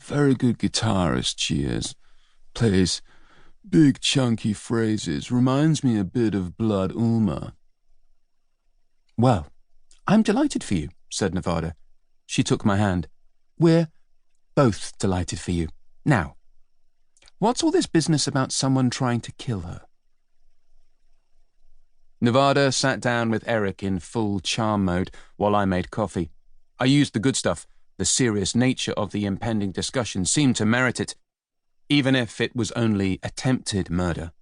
Very good guitarist, she is. Plays big chunky phrases. Reminds me a bit of Blood Ulmer. Well, I'm delighted for you, said Nevada. She took my hand. We're both delighted for you. Now, what's all this business about someone trying to kill her? Nevada sat down with Erik in full charm mode while I made coffee. I used the good stuff. The serious nature of the impending discussion seemed to merit it, even if it was only attempted murder.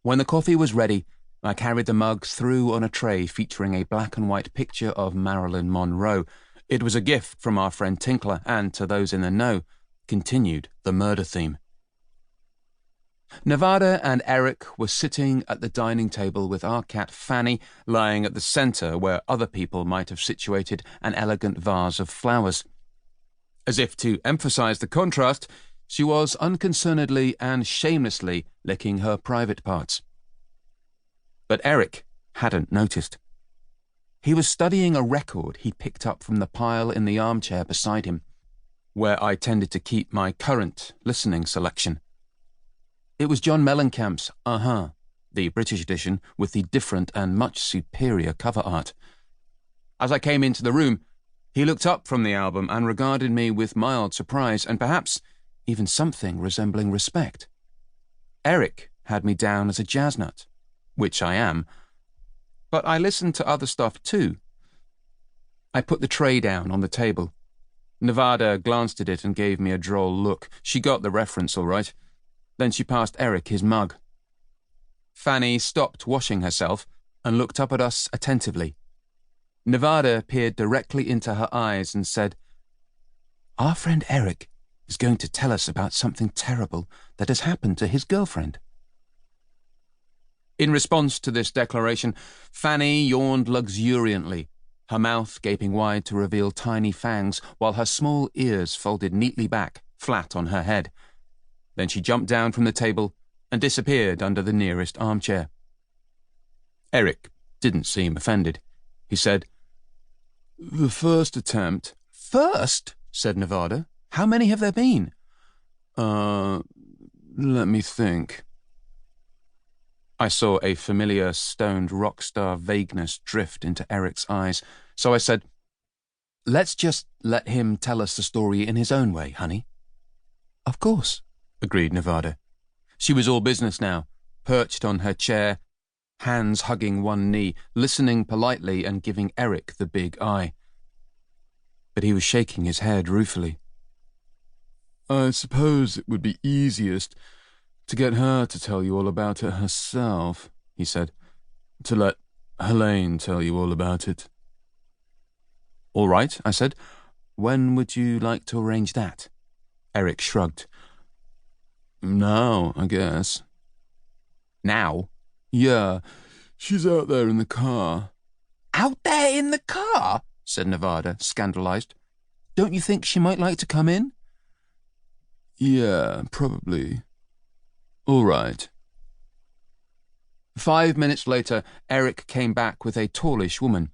When the coffee was ready, I carried the mugs through on a tray featuring a black and white picture of Marilyn Monroe. It was a gift from our friend Tinkler, and to those in the know, continued the murder theme. Nevada and Erik were sitting at the dining table with our cat Fanny lying at the centre where other people might have situated an elegant vase of flowers. As if to emphasise the contrast, she was unconcernedly and shamelessly licking her private parts. But Erik hadn't noticed. He was studying a record he picked up from the pile in the armchair beside him, where I tended to keep my current listening selection. It was John Mellencamp's the British edition with the different and much superior cover art. As I came into the room, he looked up from the album and regarded me with mild surprise and perhaps even something resembling respect. Erik had me down as a jazz nut, which I am, but I listened to other stuff too. I put the tray down on the table. Nevada glanced at it and gave me a droll look. She got the reference all right. Then she passed Erik his mug. Fanny stopped washing herself and looked up at us attentively. Nevada peered directly into her eyes and said, "Our friend Erik is going to tell us about something terrible that has happened to his girlfriend." In response to this declaration, Fanny yawned luxuriantly, her mouth gaping wide to reveal tiny fangs while her small ears folded neatly back, flat on her head. Then she jumped down from the table and disappeared under the nearest armchair. Erik didn't seem offended. He said, "The first attempt." "First?" said Nevada. "How many have there been?" Let me think." I saw a familiar stoned rock star vagueness drift into Erik's eyes, so I said, "Let's just let him tell us the story in his own way, honey." "Of course," agreed Nevada. She was all business now, perched on her chair, hands hugging one knee, listening politely and giving Erik the big eye. But he was shaking his head ruefully. "I suppose it would be easiest to get her to tell you all about it herself," he said. "To let Helene tell you all about it." "All right," I said. "When would you like to arrange that?" Erik shrugged. "Now, I guess." "Now?" "Yeah, she's out there in the car." "Out there in the car?" said Nevada, scandalized. "Don't you think she might like to come in?" "Yeah, probably." "All right." 5 minutes later, Erik came back with a tallish woman.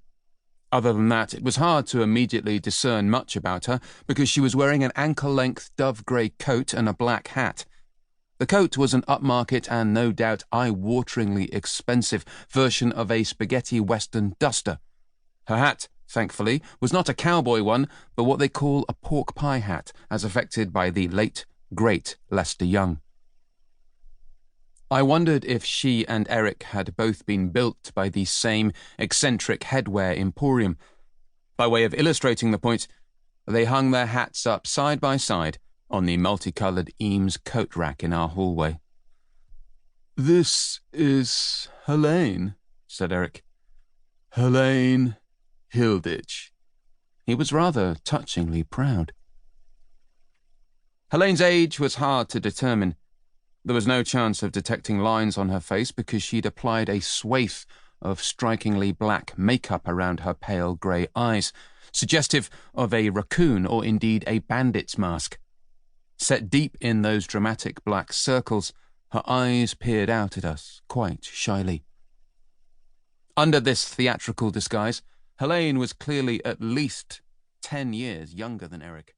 Other than that, it was hard to immediately discern much about her because she was wearing an ankle-length dove-grey coat and a black hat. The coat was an upmarket and no doubt eye-wateringly expensive version of a spaghetti western duster. Her hat, thankfully, was not a cowboy one, but what they call a pork pie hat, as affected by the late, great Lester Young. I wondered if she and Erik had both been built by the same eccentric headwear emporium. By way of illustrating the point, they hung their hats up side by side on the multicoloured Eames coat rack in our hallway. "This is Helene," said Erik. "Helene Hilditch." He was rather touchingly proud. Helene's age was hard to determine. There was no chance of detecting lines on her face because she'd applied a swathe of strikingly black makeup around her pale grey eyes, suggestive of a raccoon or indeed a bandit's mask. Set deep in those dramatic black circles, her eyes peered out at us quite shyly. Under this theatrical disguise, Helene was clearly at least 10 years younger than Erik.